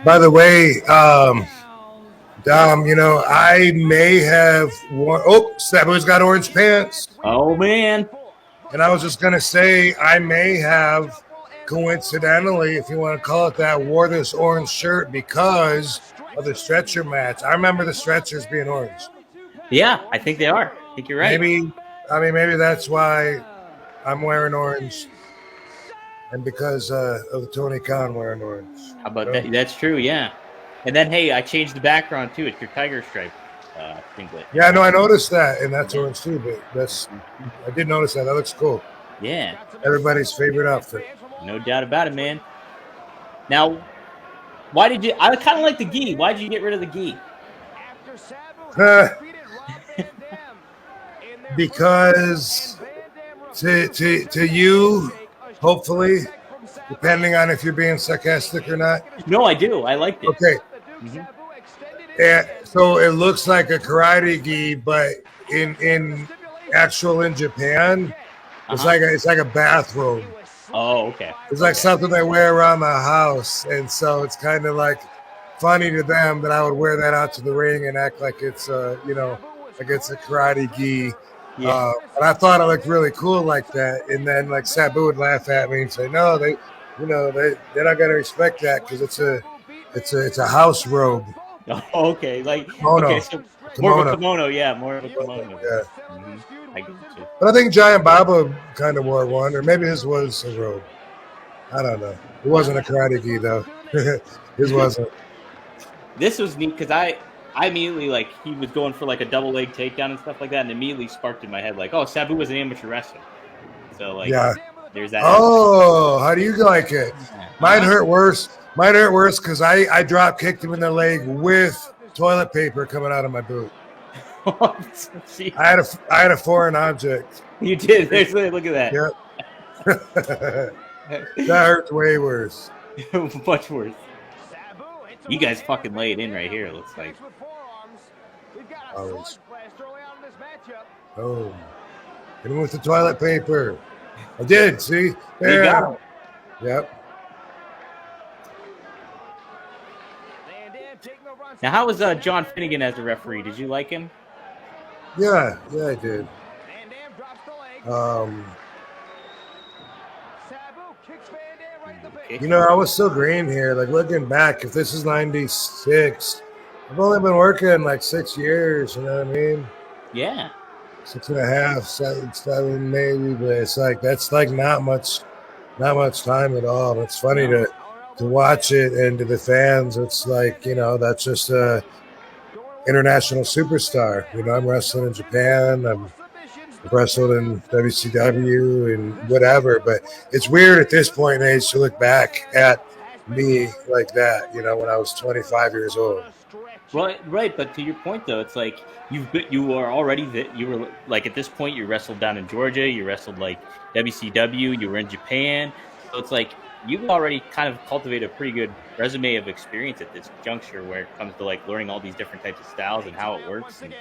By the way, Dom, I may have worn. Oh, Sabu's got orange pants. Oh man. And I was just going to say, I may have coincidentally, if you want to call it that, wore this orange shirt because of the stretcher match. I remember the stretchers being orange. Yeah, I think they are. I think you're right. Maybe that's why I'm wearing orange. And because of Tony Khan wearing orange. How about that? That's true, yeah. And then, hey, I changed the background too. It's your tiger stripe singlet. Yeah, no, I noticed that, and that's orange too. But I did notice that. That looks cool. Yeah, everybody's favorite outfit. No doubt about it, man. Now, why did you? I kind of like the gi. Why did you get rid of the gi? Because to you, hopefully, depending on if you're being sarcastic or not. No, I do. I liked it. Okay. Yeah, so it looks like a karate gi, but in Japan, it's like a bathrobe. Oh, okay. It's like something they wear around the house, and so it's kind of like funny to them that I would wear that out to the ring and act like it's like it's a karate gi. Yeah. And I thought it looked really cool like that. And then like Sabu would laugh at me and say, "No, they're not gonna respect that because it's a house robe." Oh, okay, like kimono. Okay, so more of a kimono, yeah, more of a kimono. Yeah. I get you. But I think Giant Baba kind of wore one, or maybe his was a robe. I don't know. It wasn't a karate gi though. His wasn't. This was neat because I immediately, like, he was going for like a double leg takedown and stuff like that, and immediately sparked in my head like, oh, Sabu was an amateur wrestler. So like, yeah, there's that. Oh, how do you like it? Mine hurt worse. Mine hurt worse because I drop kicked him in the leg with toilet paper coming out of my boot. I had a foreign object. You did. Look at that. Yep. That hurts way worse. Much worse. You guys fucking lay it in right here, it looks like. Always. Oh. Hit him with the toilet paper. I did, see? There. You got him. Yep. Now, how was John Finnegan as a referee? Did you like him? Yeah, I did. I was so green here. Like, looking back, if this is 96, I've only been working like 6 years, you know what I mean? Yeah. 6.5, 7 maybe, but it's like, that's like not much time at all. It's funny to watch it, and to the fans, it's like, that's just a international superstar. I'm wrestling in Japan. I've wrestled in WCW and whatever, but it's weird at this point in age to look back at me like that, when I was 25 years old. Right, but to your point though, it's like you were already you were like, at this point you wrestled down in Georgia, you wrestled like WCW, you were in Japan, so it's like you've already kind of cultivated a pretty good resume of experience at this juncture where it comes to like learning all these different types of styles and how it works. And,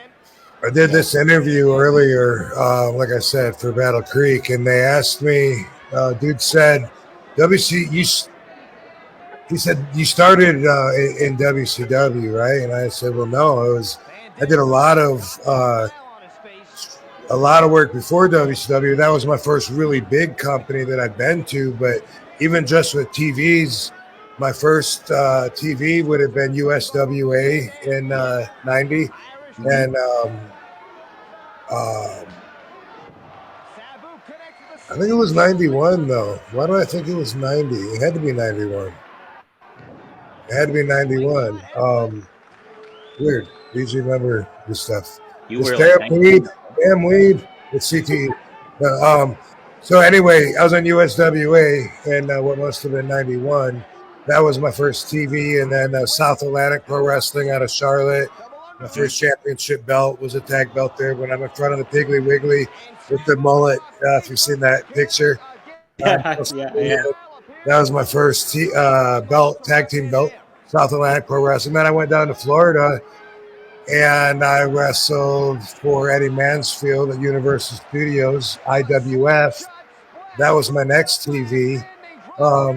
I did this interview earlier, like I said, for Battle Creek, and they asked me, dude said, he said, you started in WCW, right? And I said, well, no, I did a lot of work before WCW. That was my first really big company that I've been to, but even just with TVs, my first TV would have been USWA in 90. And I think it was 91, though. Why do I think it was 90? It had to be 91. It had to be 91. Weird. Please remember this stuff. Damn weed. It's CTE. So anyway, I was on USWA, and what must have been 91. That was my first TV, and then South Atlantic Pro Wrestling out of Charlotte. My first championship belt was a tag belt there when I'm in front of the Piggly Wiggly with the mullet. If you've seen that picture. Yeah. That was my first tag team belt, South Atlantic Pro Wrestling. Then I went down to Florida, and I wrestled for Eddie Mansfield at Universal Studios, IWF. That was my next TV.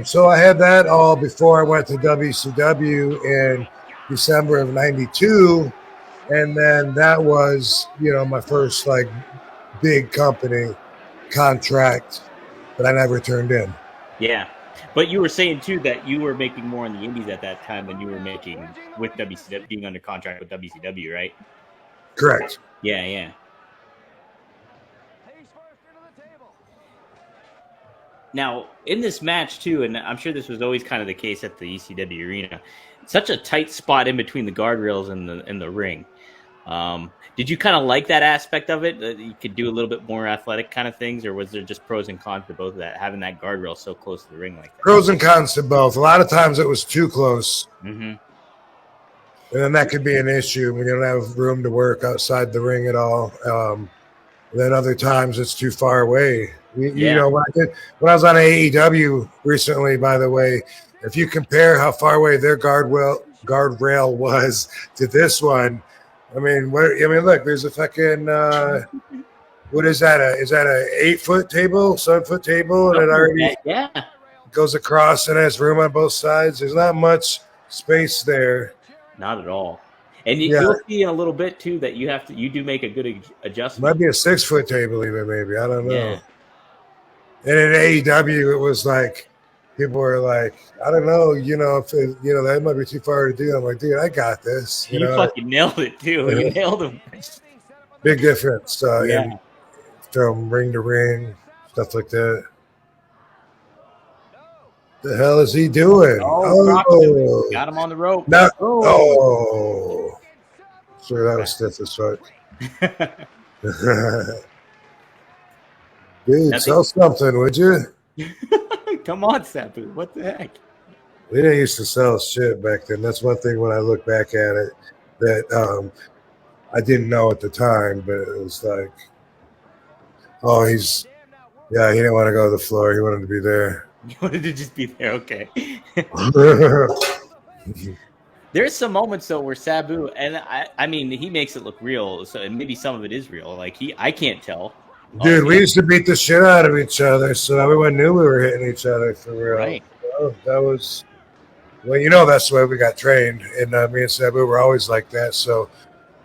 So I had that all before I went to WCW in December of '92, and then that was my first like big company contract that I never turned in. Yeah. But you were saying too that you were making more in the indies at that time than you were making with WCW, being under contract with WCW, right? Correct. Yeah, yeah. Now, in this match too, and I'm sure this was always kind of the case at the ECW arena, such a tight spot in between the guardrails and the ring. Did you kind of like that aspect of it? That you could do a little bit more athletic kind of things, or was there just pros and cons to both of that? Having that guardrail so close to the ring like that. Pros and cons to both. A lot of times it was too close. Mm-hmm. And then that could be an issue when you don't have room to work outside the ring at all. Then other times it's too far away. You know, when I was on AEW recently, by the way, if you compare how far away their guardrail was to this one, I mean, look, there's a fucking what is that? Is that a 8-foot table, 7-foot table, and it already goes across and has room on both sides? There's not much space there. Not at all. And you'll see in a little bit too that you do make a good adjustment. Might be a 6-foot table even, maybe. I don't know. Yeah. And in AEW, it was like people were like, I don't know, if that might be too far to do. I'm like, dude, I got this. You fucking nailed it too. You nailed him. Big difference from ring to ring, stuff like that. The hell is he doing? Oh, got him on the rope. No. Oh. Sure, that was stiff as fuck. Dude, sell something, would you? Come on, Sabu. What the heck? We didn't used to sell shit back then. That's one thing when I look back at it that I didn't know at the time, but it was like, oh, he didn't want to go to the floor. He wanted to be there. You wanted to just be there, okay. There's some moments though where Sabu, and I mean he makes it look real, so and maybe some of it is real. Like I can't tell. Dude, we used to beat the shit out of each other, so everyone knew we were hitting each other for real. Right. That was that's the way we got trained, and me and Sabu were always like that. So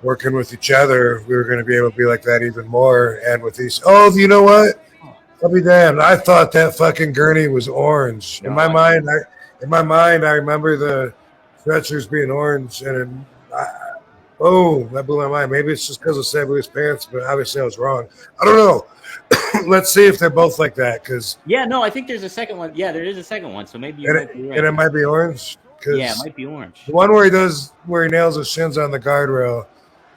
working with each other, we were going to be able to be like that even more. And with these, you know what? I'll be damned. I thought that fucking gurney was orange. In my mind, I remember the stretchers being orange, and that blew my mind. Maybe it's just because of Sabu's pants, but obviously I was wrong. I don't know. Let's see if they're both like that. I think there's a second one. Yeah, there is a second one. So maybe and it might be orange. Yeah, it might be orange. The one where he nails his shins on the guardrail.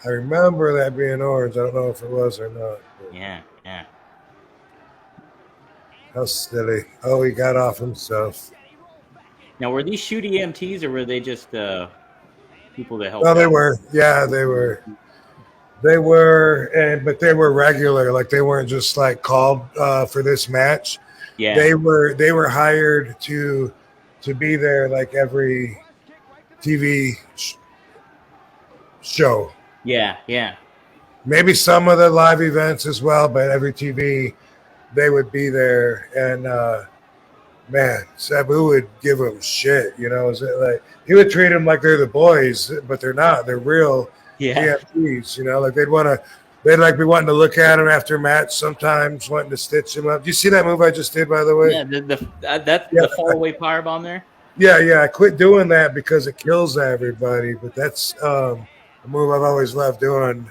I remember that being orange. I don't know if it was or not. Yeah. How silly. Oh, he got off himself. Now, were these shoot EMTs or were they just people that helped? No, they were. Yeah, they were. They were, but they were regular. Like they weren't just like called for this match. Yeah, they were hired to be there like every TV show. Yeah. Maybe some of the live events as well, but every TV they would be there. And man, Sabu would give them shit. Is it like he would treat them like they're the boys, but they're not. They're real EMTs. Like they'd like be wanting to look at him after a match. Sometimes wanting to stitch him up. Do you see that move I just did, by the way? Yeah, the fall away powerbomb there. Yeah. I quit doing that because it kills everybody. But that's a move I've always loved doing.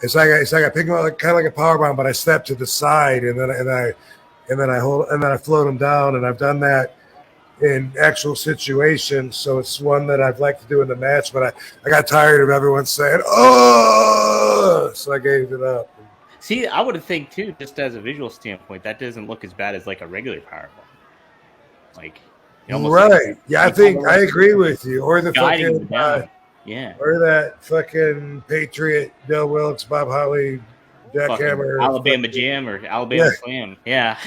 It's like I pick him up kind of like a powerbomb, but I step to the side and then I float him down, and I've done that in actual situations. So it's one that I'd like to do in the match, but I got tired of everyone saying, "Oh," so I gave it up. See, I would think too, just as a visual standpoint, that doesn't look as bad as like a regular powerbomb. Like, right? Yeah, I think I agree with you. Or the fucking or that fucking Patriot, Bill Wilkes, Bob Holly, Jackhammer, Alabama Jam or Alabama Slam. Yeah.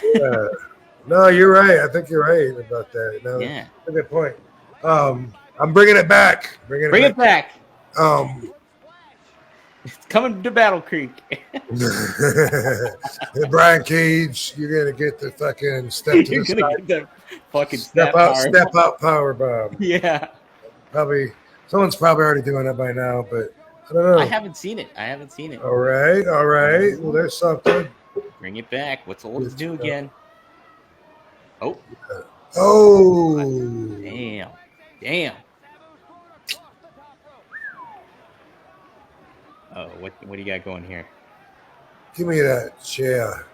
No, you're right. I think you're right about that. No, that's a good point. I'm bringing it back. Bring it back. It's coming to Battle Creek. Brian Cage, you're gonna get the fucking step to You're the gonna side, get the fucking snap power. step out power bomb. Yeah. Probably someone's probably already doing it by now, but I don't I know. haven't seen it. I haven't seen it. All right, all right. Well, there's something. Bring it back. What's old is new again? Oh, Oh, damn. Damn. Oh, what do you got going here? give me that chair.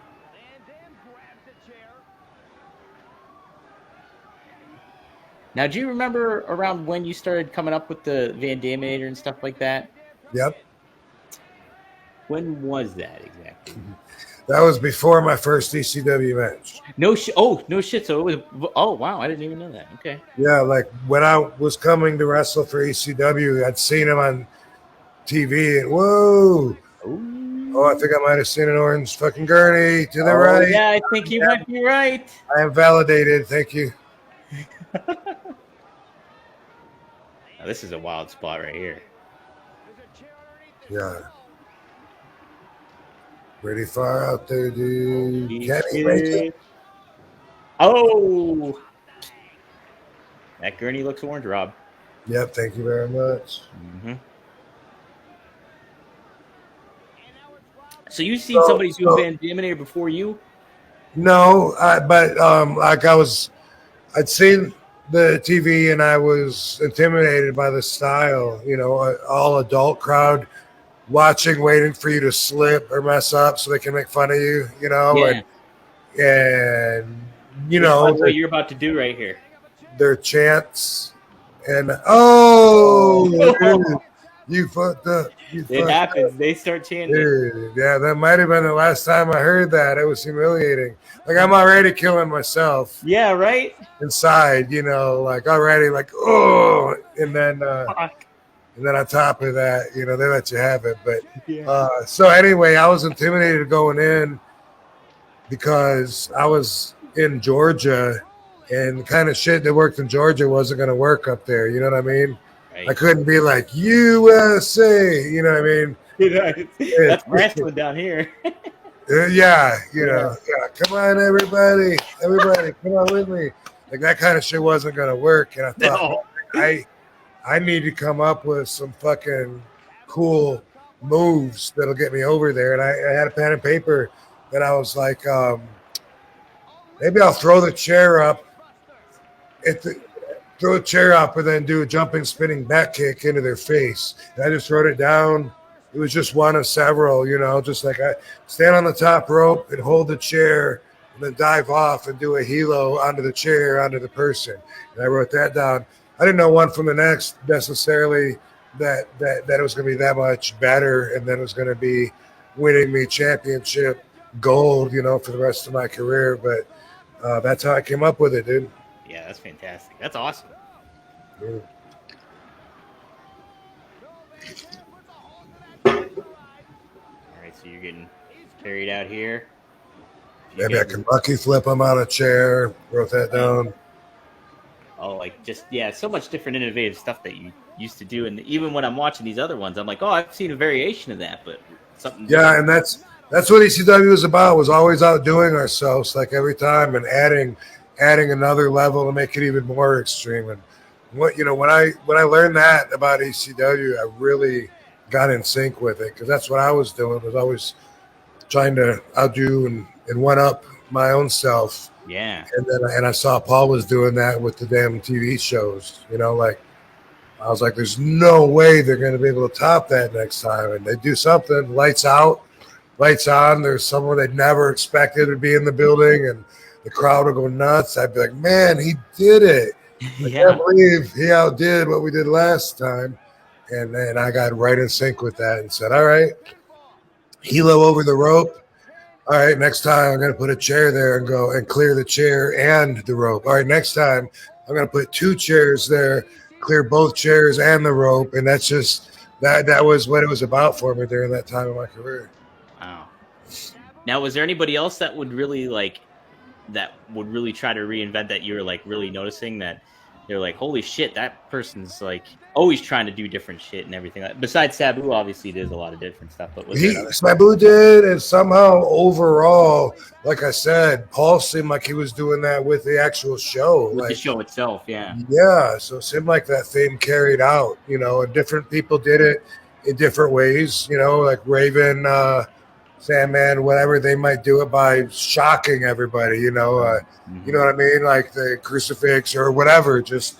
Now, do you remember around when you started coming up with the Van Daminator and stuff like that? Yep, When was that exactly? that was before my first ECW match. No shit. Oh, no shit. So it was. Oh, wow. I didn't even know that. Okay. Yeah, like when I was coming to wrestle for ECW, I'd seen him on TV, and whoa. Oh, I think I might have seen an orange fucking gurney to the right. Yeah, I think you might be right. I am validated. Thank you. Now, this is a wild spot right here. Yeah. Pretty far out there, dude. Can he make it? Oh, that gurney looks orange, Rob. Yep, thank you very much. Mm-hmm. So you've seen somebody do a Van Daminator before you? No, but like I'd seen the TV and I was intimidated by the style. You know, all adult crowd watching, waiting for you to slip or mess up so they can make fun of you. You know, Yeah. and you know what you're about to do right here. Their chants and oh. You fucked up. It happens. They start chanting. Dude, yeah, that might have been the last time I heard that. It was humiliating. Like I'm already killing myself. Yeah, right? Inside, you know, like already like, oh, and then on top of that, you know, they let you have it. But so anyway, I was intimidated going in because I was in Georgia and the kind of shit that worked in Georgia wasn't going to work up there. You know what I mean? Right. I couldn't be like USA, you know what I mean? That's wrestling down here. Yeah, you know, come on, everybody, come on with me. Like that kind of shit wasn't gonna work, and I thought I need to come up with some fucking cool moves that'll get me over there. And I had a pen and paper, and I was like, maybe I'll throw the chair up throw a chair up and then do a jumping, spinning back kick into their face. And I just wrote it down. It was just one of several, you know, just like I stand on the top rope and hold the chair and then dive off and do a helo onto the chair, onto the person. And I wrote that down. I didn't know one from the next necessarily that it was going to be that much better and then it was going to be winning me championship gold, you know, for the rest of my career. But that's how I came up with it, dude. Yeah, that's fantastic. That's awesome. Yeah. All right, so you're getting carried out here. Maybe I can lucky flip them out of chair. Wrote that down. Oh, like just so much different innovative stuff that you used to do, and even when I'm watching these other ones, I'm like, oh, I've seen a variation of that, but something. Yeah, and that's what ECW was about. Was always outdoing ourselves, like every time, and adding another level to make it even more extreme. And when I learned that about ECW, I really got in sync with it because that's what I was doing. Was always trying to outdo and one up my own self. Yeah. And I saw Paul was doing that with the damn TV shows. You know, like I was like, there's no way they're going to be able to top that next time. And they do something. Lights out, lights on. There's someone they'd never expected to be in the building, and the crowd will go nuts. I'd be like, man, he did it. I can't believe he outdid what we did last time. And then I got right in sync with that and said, all right, helo over the rope. All right, next time I'm going to put a chair there and go and clear the chair and the rope. All right, next time I'm going to put 2 chairs there, clear both chairs and the rope. And that's just, that was what it was about for me during that time of my career. Wow. Now, was there anybody else that would really try to reinvent that you were like really noticing that they're like, holy shit, that person's like always trying to do different shit and everything. Besides Sabu, obviously, there's a lot of different stuff. But was there another? Sabu did, and somehow overall, like I said, Paul seemed like he was doing that with the actual show, With the show itself, yeah. Yeah, so it seemed like that theme carried out, and different people did it in different ways, like Raven, Sandman, whatever, they might do it by shocking everybody, you know what I mean? Like the crucifix or whatever, just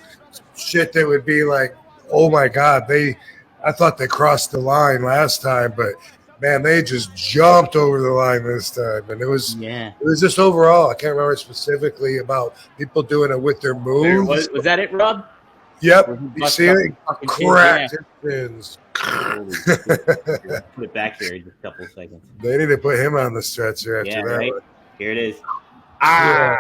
shit that would be like, oh my God, I thought they crossed the line last time, but man, they just jumped over the line this time. And it was just overall, I can't remember specifically about people doing it with their moves. Was that it, Rob? Yep. You see it? Cracked his Put it back here in just a couple of seconds. They need to put him on the stretcher after that. Right? Here it is. Yeah.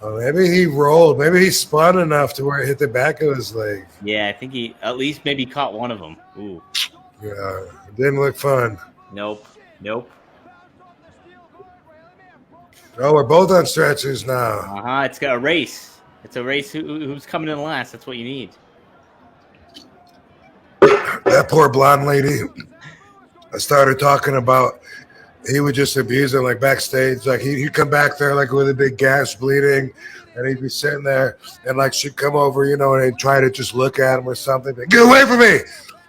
Oh, maybe he rolled. Maybe he spun enough to where it hit the back of his leg. Yeah, I think he at least maybe caught one of them. Ooh. Yeah, it didn't look fun. Nope. Oh, we're both on stretchers now. It's got a race. It's a race. Who's coming in last? That's what you need. That poor blonde lady. I started talking about he would just abuse her like backstage. Like he'd come back there like with a big gash bleeding, and he'd be sitting there, and like she'd come over, and he'd try to just look at him or something. Like, get away from me,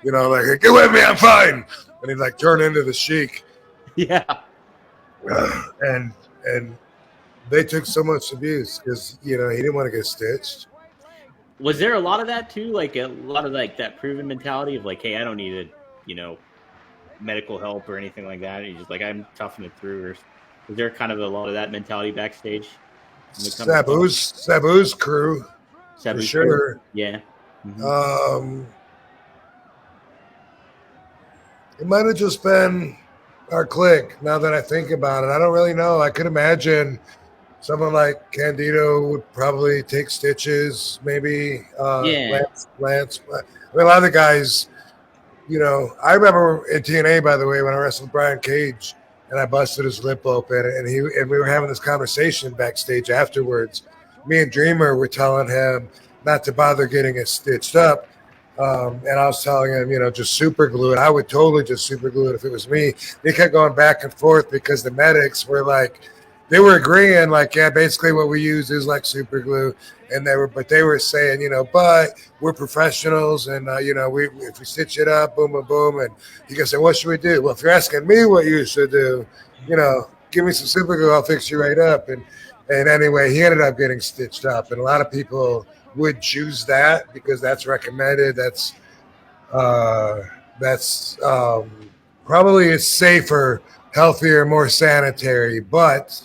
like get away from me, I'm fine. And he'd like turn into the Sheik. Yeah. And they took so much abuse because he didn't want to get stitched. Was there a lot of that too? Like a lot of like that proven mentality of like, hey, I don't need medical help or anything like that. He's just like, I'm toughing it through. Or is there kind of a lot of that mentality backstage? Sabu's crew, for sure. Crew. Yeah. Mm-hmm. It might have just been our clique. Now that I think about it, I don't really know. I could imagine someone like Candido would probably take stitches, maybe. Lance. I mean, a lot of the guys, I remember in TNA, by the way, when I wrestled Brian Cage and I busted his lip open, and we were having this conversation backstage afterwards. Me and Dreamer were telling him not to bother getting it stitched up. And I was telling him, just super glue it. I would totally just super glue it if it was me. They kept going back and forth because the medics were like, they were agreeing, like, yeah, basically what we use is like super glue. And they were saying, but we're professionals, and if we stitch it up, boom, boom, boom. And he goes, what should we do? Well, if you're asking me what you should do, give me some super glue, I'll fix you right up. And anyway, he ended up getting stitched up, and a lot of people would choose that because that's recommended. That's probably is safer, healthier, more sanitary. But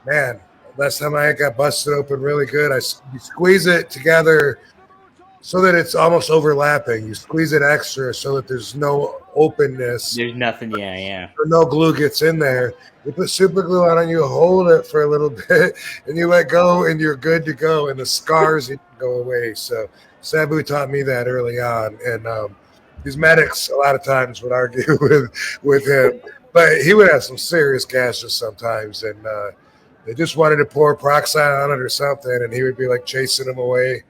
man, last time I got busted open really good. You squeeze it together so that it's almost overlapping. You squeeze it extra so that there's no openness. There's nothing, yeah. Or no glue gets in there. You put super glue on and you hold it for a little bit and you let go and you're good to go, and the scars go away. So Sabu taught me that early on. And these medics a lot of times would argue with him. But he would have some serious gashes sometimes, and they just wanted to pour peroxide on it or something, and he would be like chasing them away.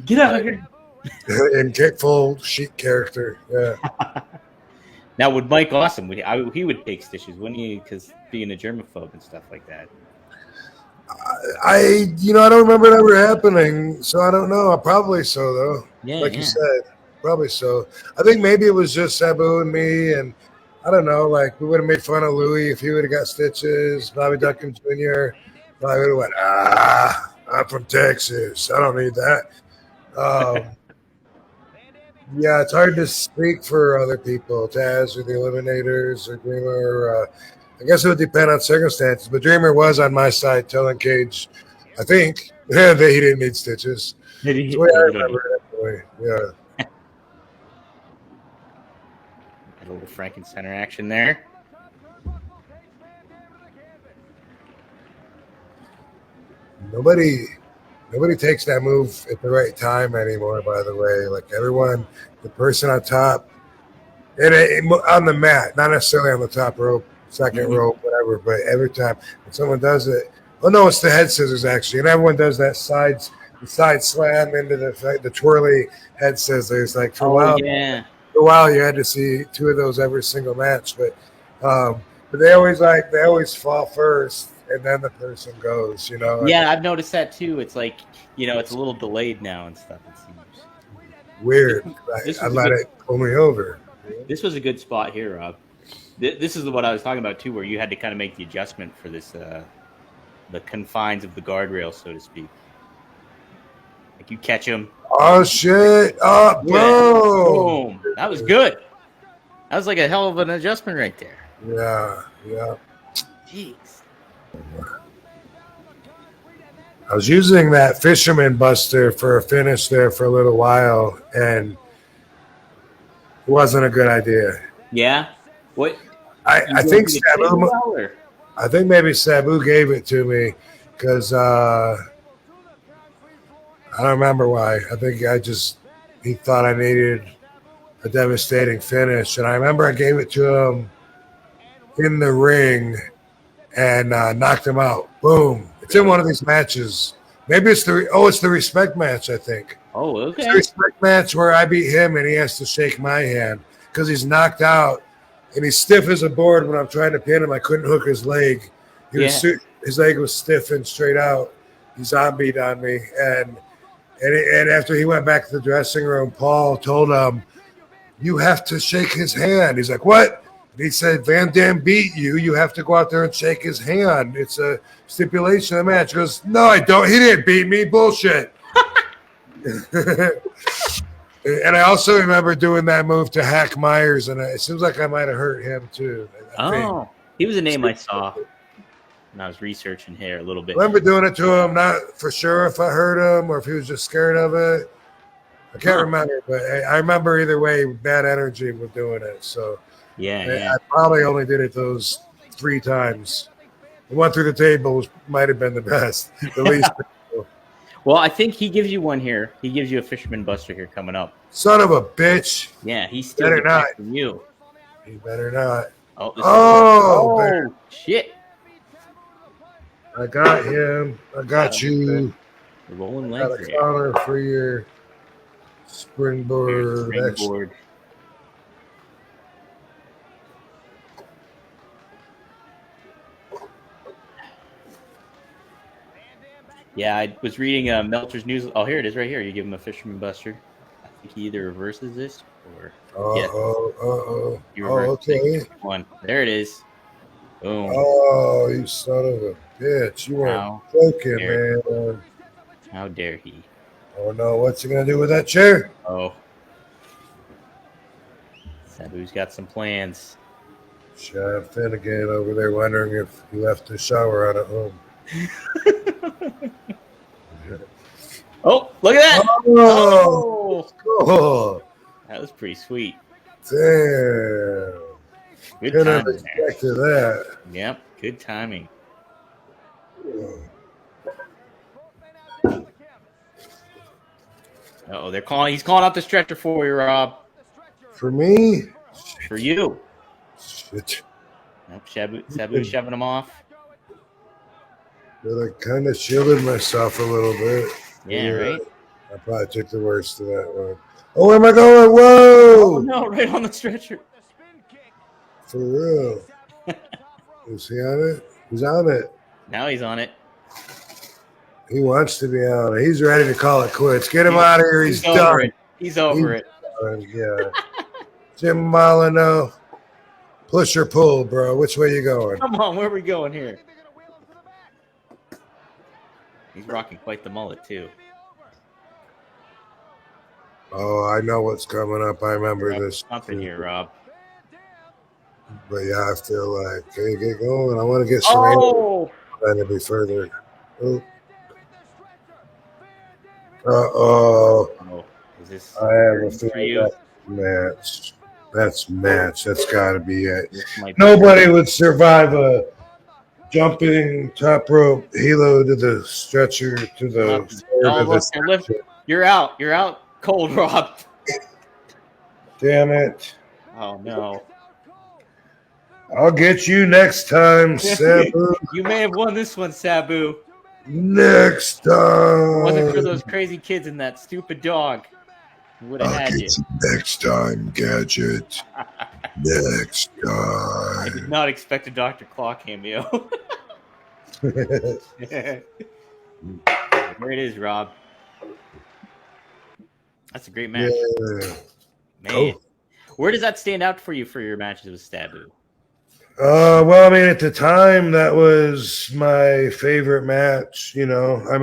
Get out of here. In full Sheik character, yeah. Now, would Mike Awesome, he would take stitches, wouldn't he? Because being a germaphobe and stuff like that. I don't remember it ever happening, so I don't know. Probably so, though. Yeah, you said, probably so. I think maybe it was just Sabu and me, and I don't know. Like, we would have made fun of Louis if he would have got stitches. Bobby Duncan Jr. probably would have went, I'm from Texas. I don't need that. Yeah, it's hard to speak for other people, Taz or the Eliminators or Dreamer. I guess it would depend on circumstances. But Dreamer was on my side telling Cage, I think, that he didn't need stitches. That's the way I remember it anyway. Yeah. A little Franken Center action there. Nobody takes that move at the right time anymore, by the way. Like everyone, the person on top, and on the mat, not necessarily on the top rope, second rope, whatever, but every time when someone does it, oh no, it's the head scissors actually, and everyone does that side slam into the twirly head scissors. Like Oh yeah. for a while, you had to see two of those every single match, but they always fall first, and then the person goes. You know, Yeah, I've noticed that too. It's like, it's a little delayed now and stuff, it seems. weird. This I was a let good it pull me over. this was a good spot here, Rob. This is what I was talking about too, where you had to kind of make the adjustment for this the confines of the guardrail, so to speak. Like you catch him. Oh shit! Oh, boom! Boom. That was good. That was like a hell of an adjustment right there. Yeah. Jeez. I was using that Fisherman Buster for a finish there for a little while, and it wasn't a good idea. Yeah. What? I think Sabu. I think maybe Sabu gave it to me because I don't remember why. I think he thought I needed a devastating finish, and I remember I gave it to him in the ring and knocked him out. Boom! It's in one of these matches. Maybe it's the respect match. I think. Oh, okay. It's the respect match where I beat him and he has to shake my hand because he's knocked out and he's stiff as a board. When I'm trying to pin him, I couldn't hook his leg. His leg was stiff and straight out. He zombied on me, and after he went back to the dressing room, Paul told him, "You have to shake his hand." He's like, "What?" And he said, "Van Dam beat you. You have to go out there and shake his hand. It's a stipulation of the match." He goes, "No, I don't. He didn't beat me. Bullshit." And I also remember doing that move to Hack Myers, and it seems like I might have hurt him too. He was a name I saw when I was researching here a little bit. I remember doing it to him, not for sure if I hurt him or if he was just scared of it. I can't remember, but I remember either way, bad energy with doing it. So I probably only did it those 3 times. The one through the table might have been the best, the least. Well, I think he gives you one here. He gives you a Fisherman Buster here coming up. Son of a bitch. Yeah, he's still back from you. He better not. Oh, shit. I got him. I got you. The rolling got legs. A counter for your springboard. Yeah, I was reading Meltzer's news. Oh, here it is right here. You give him a Fisherman Buster. I think he either reverses this or... okay. One. There it is. Boom. Oh, you son of a bitch. You weren't joking, man. How dare he? Oh, no. What's he going to do with that chair? Oh. Sabu's got some plans. Sean Finnegan over there wondering if he left the shower on at home. Oh, look at that! Oh, cool. That was pretty sweet. Damn. Good timing. Expected that. Yep, good timing. Oh, they're calling. He's calling out the stretcher for you, Rob. For me? For you. Shit. Nope, Sabu shoving him off. But I kind of shielded myself a little bit. Yeah, right? I probably took the worst of that one. Oh, where am I going? Whoa! Oh, no, right on the stretcher. For real. Is he on it? He's on it. Now he's on it. He wants to be on it. He's ready to call it quits. Get him out of here. He's done. He's over it. Yeah. Jim Molyneux. Push or pull, bro. Which way you going? Come on, where are we going here? He's rocking quite the mullet, too. Oh, I know what's coming up. I remember this. Something here, Rob. But yeah, I feel like, hey, get going. I want to get some trying to be further. Oh. Oh, is this I have a feeling match. That's match. That's got to be it. Nobody would survive a jumping top rope helo to the stretcher to the You're out. You're out cold, Rob. Damn it. Oh, no. I'll get you next time, Sabu. You may have won this one, Sabu. Next If it wasn't for time. those crazy kids and that stupid dog, would have I'll had you. get you next time, Gadget. Next I did time. not expect a Dr. Claw cameo. There it is, Rob. That's a great match. Yeah. Man. Cool. Where does that stand out for you for your matches with Sabu? Well, I mean, at the time, that was my favorite match. You know, I